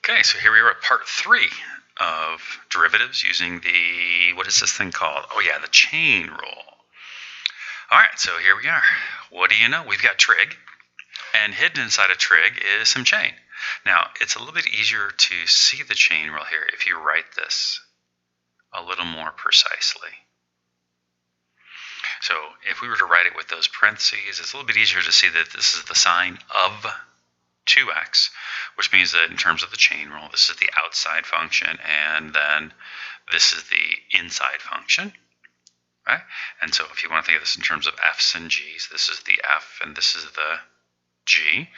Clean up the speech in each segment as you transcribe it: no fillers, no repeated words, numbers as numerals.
Okay, so here we are at part 3 of derivatives using the, what is this thing called? Oh yeah, the chain rule. All right, so here we are. What do you know? We've got trig, and hidden inside of trig is some chain. Now, it's a little bit easier to see the chain rule here if you write this a little more precisely. So if we were to write it with those parentheses, it's a little bit easier to see that this is the sign of 2x, which means that in terms of the chain rule, this is the outside function, and then this is the inside function, right? And so if you want to think of this in terms of f's and g's, this is the f and this is the g,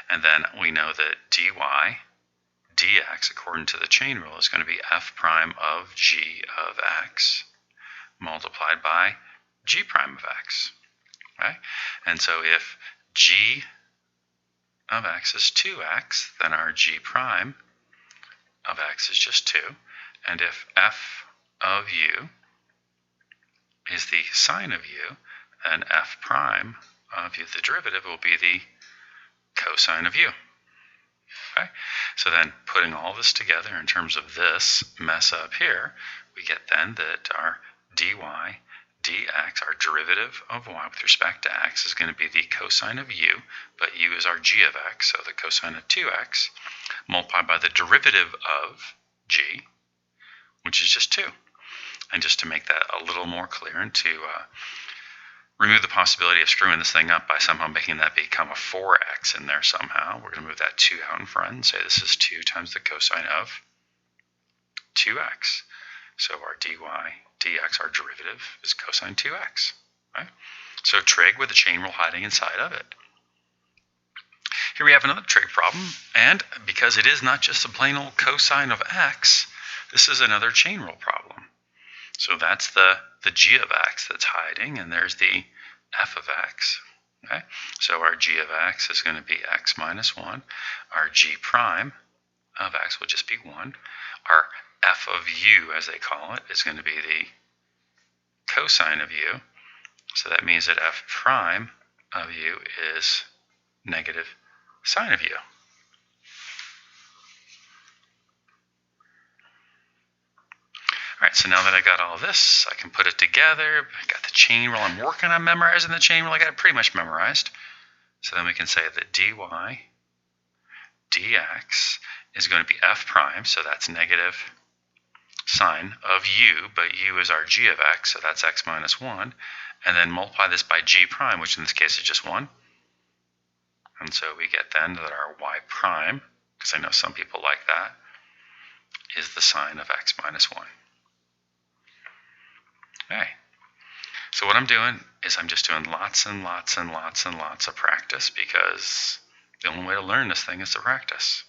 and then we know that dy dx, according to the chain rule, is going to be f prime of g of x multiplied by g prime of x, right? And so if g of x is 2x, then our g prime of x is just 2. And if f of u is the sine of u, then f prime of u, the derivative, will be the cosine of u. Okay? So then putting all this together in terms of this mess up here, we get then that our dy dx, our derivative of y with respect to x, is going to be the cosine of u, but u is our g of x, so the cosine of 2x, multiplied by the derivative of g, which is just 2. And just to make that a little more clear and to remove the possibility of screwing this thing up by somehow making that become a 4x in there somehow, we're going to move that 2 out in front and say this is 2 times the cosine of 2x. So our dy dx, our derivative, is cosine 2x. Right? So trig with the chain rule hiding inside of it. Here we have another trig problem, and because it is not just a plain old cosine of x, this is another chain rule problem. So that's the g of x that's hiding, and there's the f of x. Okay? So our g of x is going to be x minus 1. Our g prime of x will just be 1. Our f of u, as they call it, is going to be the cosine of u. So that means that f prime of u is negative sine of u. All right, so now that I got all this, I can put it together. I got the chain rule. I'm working on memorizing the chain rule. I got it pretty much memorized. So then we can say that dy dx is going to be f prime, so that's negative sine of u, but u is our g of x, so that's x minus 1. And then multiply this by g prime, which in this case is just 1. And so we get then that our y prime, because I know some people like that, is the sine of x minus 1. Okay. So what I'm doing is I'm just doing lots and lots and lots and lots of practice, because the only way to learn this thing is to practice.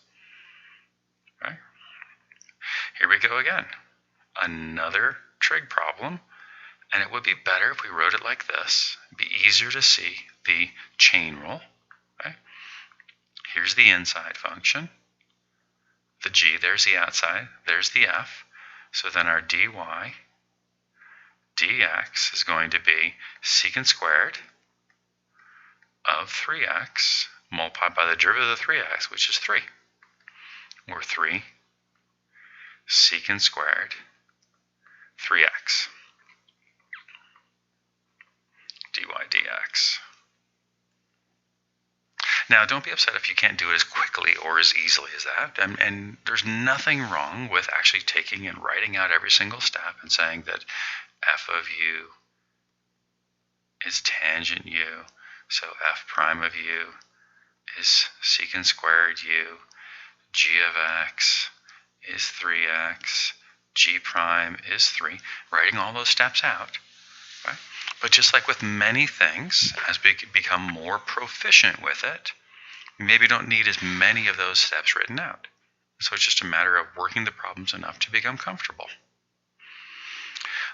Okay. Here we go again. Another trig problem, and it would be better if we wrote it like this. It'd be easier to see the chain rule. Okay? Here's the inside function. The g, there's the outside, there's the f. So then our dy dx is going to be secant squared of 3x multiplied by the derivative of 3x, which is 3. Or 3 secant squared 3x dy dx. Now, don't be upset if you can't do it as quickly or as easily as that. And there's nothing wrong with actually taking and writing out every single step and saying that f of u is tangent u, so f prime of u is secant squared u, g of x is 3x, g prime is 3, writing all those steps out. Right? But just like with many things, as we become more proficient with it, we maybe don't need as many of those steps written out. So it's just a matter of working the problems enough to become comfortable.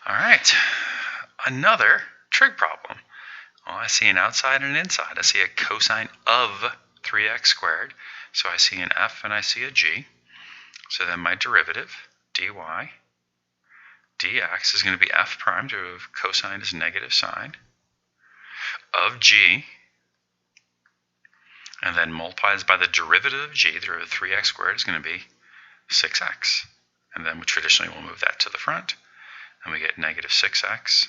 All right, another trig problem. Well, I see an outside and an inside. I see a cosine of 3x squared. So I see an f and I see a g. So then my derivative, dy dx, is going to be f prime, derivative of cosine is negative sine, of g, and then multiplies by the derivative of g, the derivative of 3x squared is going to be 6x. And then we traditionally will move that to the front, and we get negative 6x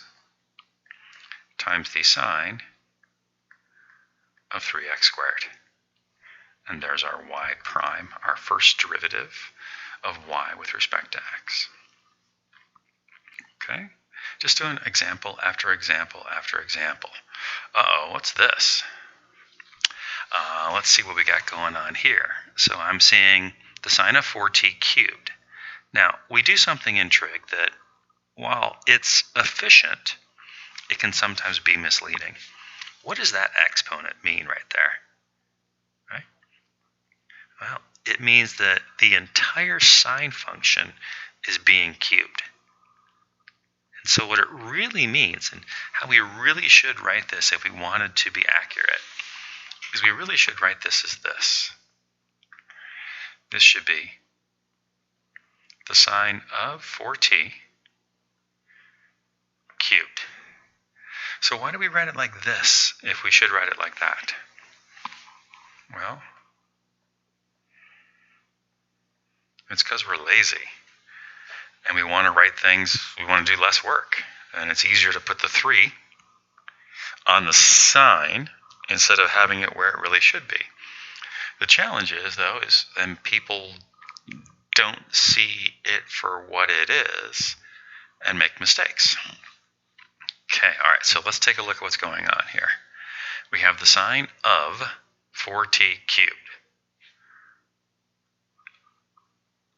times the sine of 3x squared. And there's our y prime, our first derivative of y with respect to x. Okay? Just doing example after example after example. Uh-oh, what's this? Let's see what we got going on here. So I'm seeing the sine of 4t cubed. Now, we do something in trig that, while it's efficient, it can sometimes be misleading. What does that exponent mean right there? Right? Well, it means that the entire sine function is being cubed. And so what it really means, and how we really should write this if we wanted to be accurate, is we really should write this as this. This should be the sine of 4t cubed. So why do we write it like this if we should write it like that? Well, it's because we're lazy and we want to write things, we want to do less work. And it's easier to put the 3 on the sine instead of having it where it really should be. The challenge is, though, is then people don't see it for what it is and make mistakes. Okay, all right, so let's take a look at what's going on here. We have the sine of 4t cubed.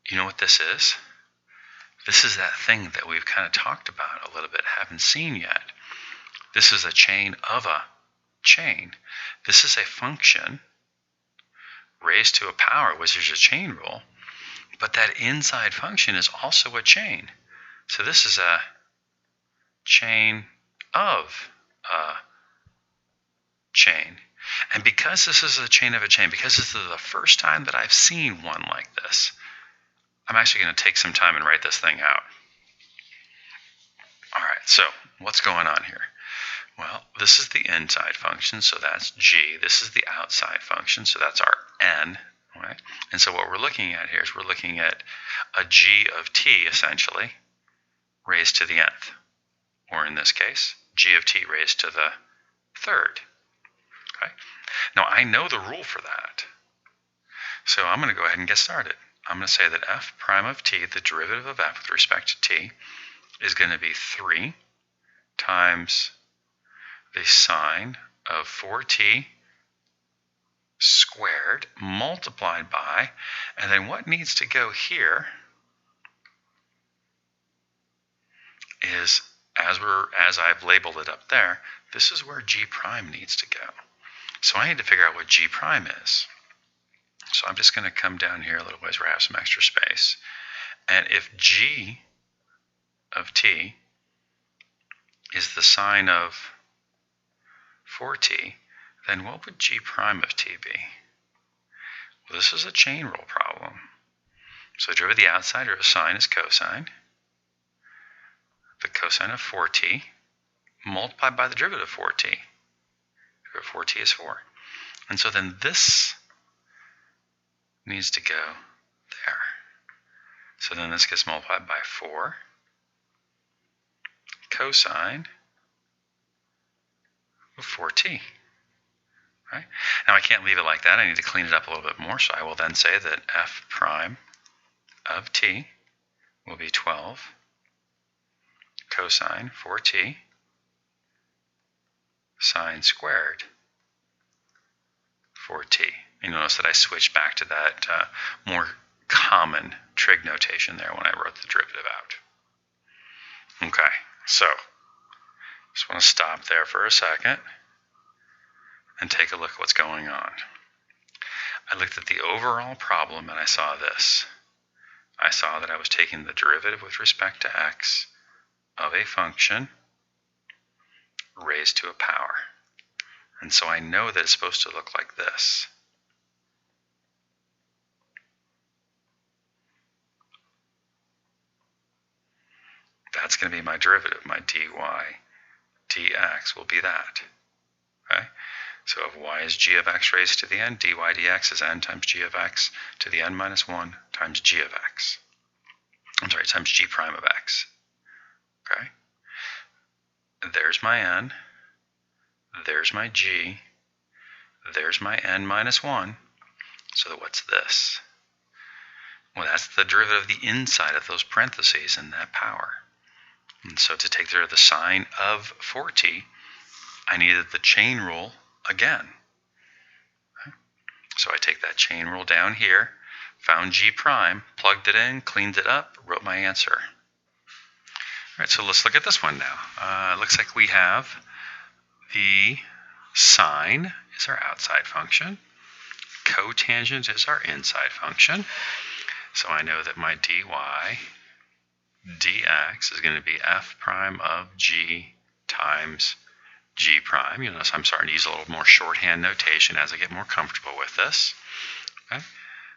You know what this is? This is that thing that we've kind of talked about a little bit, haven't seen yet. This is a chain of a chain. This is a function raised to a power, which is a chain rule, but that inside function is also a chain. So this is a chain of a chain. And because this is a chain of a chain, because this is the first time that I've seen one like this, I'm actually going to take some time and write this thing out. All right, so what's going on here? Well, this is the inside function, so that's g. This is the outside function, so that's our n. Right? And so what we're looking at here is we're looking at a g of t, essentially, raised to the nth. Or in this case, g of t raised to the third. Okay? Now, I know the rule for that. So I'm going to go ahead and get started. I'm going to say that f prime of t, the derivative of f with respect to t, is going to be 3 times the sine of 4t squared multiplied by, and then what needs to go here is, as I've labeled it up there, this is where g prime needs to go. So I need to figure out what g prime is. So I'm just going to come down here a little ways where I have some extra space. And if g of t is the sine of 4t, then what would g prime of t be? Well, this is a chain rule problem. So the derivative of the outside or the sine is cosine. The cosine of 4t multiplied by the derivative of 4t. The derivative of 4t is 4. And so then this needs to go there. So then this gets multiplied by 4 cosine of 4t. Right? Now I can't leave it like that. I need to clean it up a little bit more. So I will then say that f prime of t will be 12 cosine 4t sine squared 4t. You notice that I switched back to that more common trig notation there when I wrote the derivative out. Okay, so just want to stop there for a second and take a look at what's going on. I looked at the overall problem and I saw this. I saw that I was taking the derivative with respect to x of a function raised to a power. And so I know that it's supposed to look like this. That's going to be my derivative. My dy dx will be that. Okay? So if y is g of x raised to the n, dy dx is n times g of x to the n minus 1 times g of x. I'm sorry, times g prime of x. Okay? There's my n. There's my g. There's my n minus 1. So what's this? Well, that's the derivative of the inside of those parentheses in that power. And so to take the sine of 4t, I needed the chain rule again. Okay? So I take that chain rule down here, found g prime, plugged it in, cleaned it up, wrote my answer. All right, so let's look at this one now. It looks like we have the sine is our outside function. Cotangent is our inside function. So I know that my dy dx is going to be f prime of g times g prime. You'll notice I'm starting to use a little more shorthand notation as I get more comfortable with this. Okay?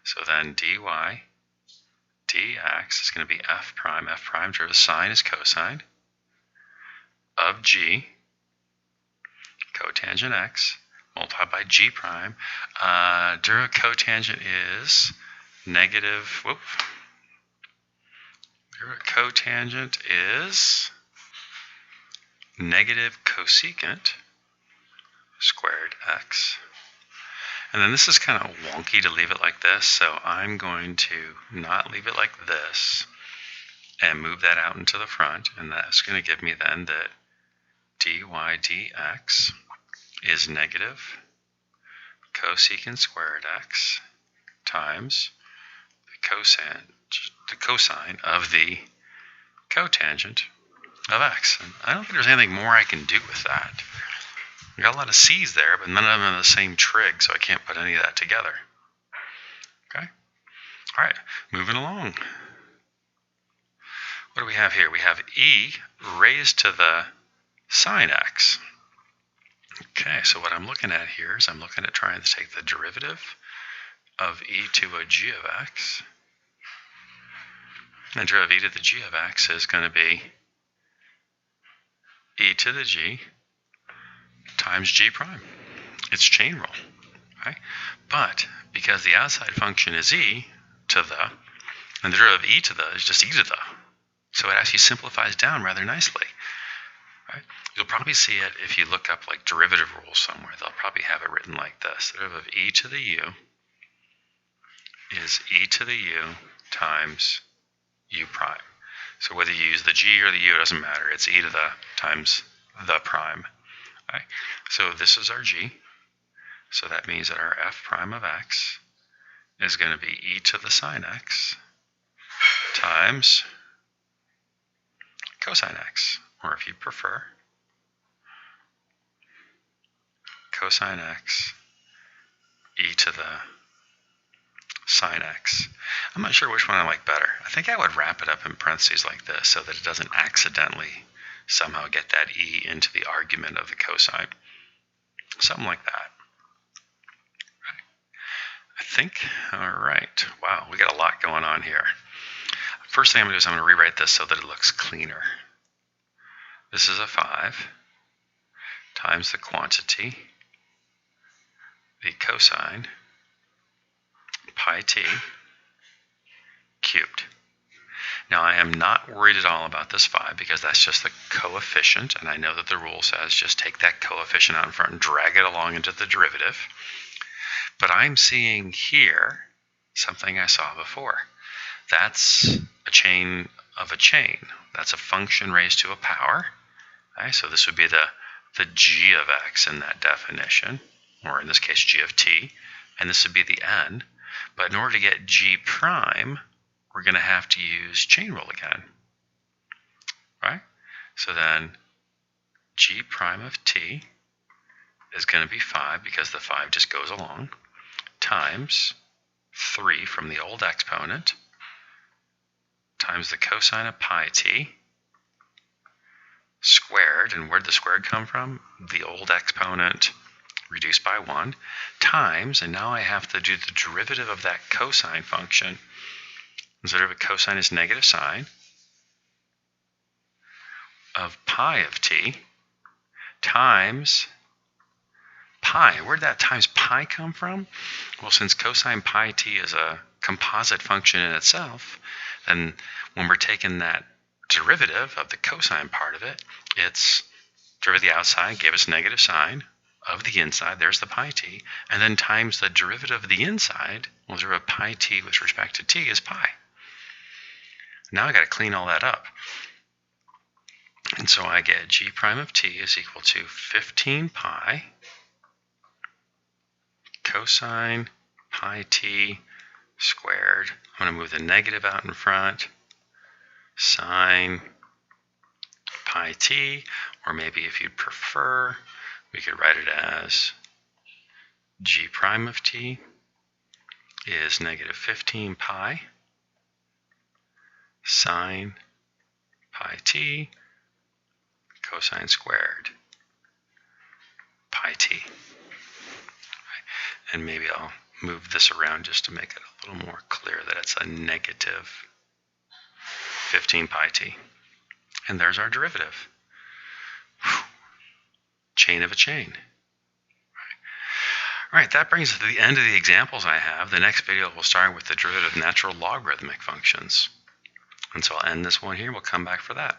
So then dy dx is going to be f prime derivative of sine is cosine of g cotangent x multiplied by g prime. Derivative cotangent is negative, cotangent is negative cosecant squared x. And then this is kind of wonky to leave it like this, so I'm going to not leave it like this and move that out into the front, and that's going to give me then that dy dx is negative cosecant squared x times the cosine of the cotangent of x. And I don't think there's anything more I can do with that. I got a lot of c's there, but none of them are the same trig, so I can't put any of that together. Okay? All right, moving along. What do we have here? We have e raised to the sine x. Okay, so what I'm looking at here is I'm looking at trying to take the derivative of e to a g of x. And the derivative of e to the g of x is going to be e to the g times g prime. It's chain rule. Okay? But because the outside function is e to the, and the derivative of e to the is just e to the, so it actually simplifies down rather nicely. Right? You'll probably see it if you look up like derivative rules somewhere. They'll probably have it written like this. The derivative of e to the u is e to the u times u prime. So whether you use the g or the u, it doesn't matter. It's e to the times the prime. Right? So this is our g. So that means that our f prime of x is going to be e to the sine x times cosine x, or if you prefer, cosine x e to the sine x. I'm not sure which one I like better. I think I would wrap it up in parentheses like this so that it doesn't accidentally somehow get that e into the argument of the cosine. Something like that. Right. I think, all right. Wow, we got a lot going on here. First thing I'm going to do is I'm going to rewrite this so that it looks cleaner. This is a 5 times the quantity, the cosine, pi t cubed. Now I am not worried at all about this 5 because that's just the coefficient, and I know that the rule says just take that coefficient out in front and drag it along into the derivative. But I'm seeing here something I saw before. That's a chain of a chain. That's a function raised to a power. Okay, so this would be the g of x in that definition, or in this case g of t, and this would be the n. But in order to get g prime, we're going to have to use chain rule again. Right? So then g prime of t is going to be 5 because the 5 just goes along, times 3 from the old exponent, times the cosine of pi t squared, and where'd the squared come from? The old exponent reduced by 1, times, and now I have to do the derivative of that cosine function. The derivative of cosine is negative sine of pi of t times pi. Where did that times pi come from? Well, since cosine pi t is a composite function in itself, then when we're taking that derivative of the cosine part of it, it's derivative of the outside gave us negative sine of the inside, there's the pi t, and then times the derivative of the inside, well, derivative of pi t with respect to t is pi. Now I got to clean all that up. And so I get g prime of t is equal to 15 pi cosine pi t squared. I'm going to move the negative out in front. Sine pi t, or maybe if you'd prefer, we could write it as g prime of t is negative 15 pi sine pi t cosine squared pi t. And maybe I'll move this around just to make it a little more clear that it's a negative 15 pi t. And there's our derivative. Whew. Chain of a chain. All right, that brings us to the end of the examples I have. The next video will start with the derivative of natural logarithmic functions. And so I'll end this one here. We'll come back for that.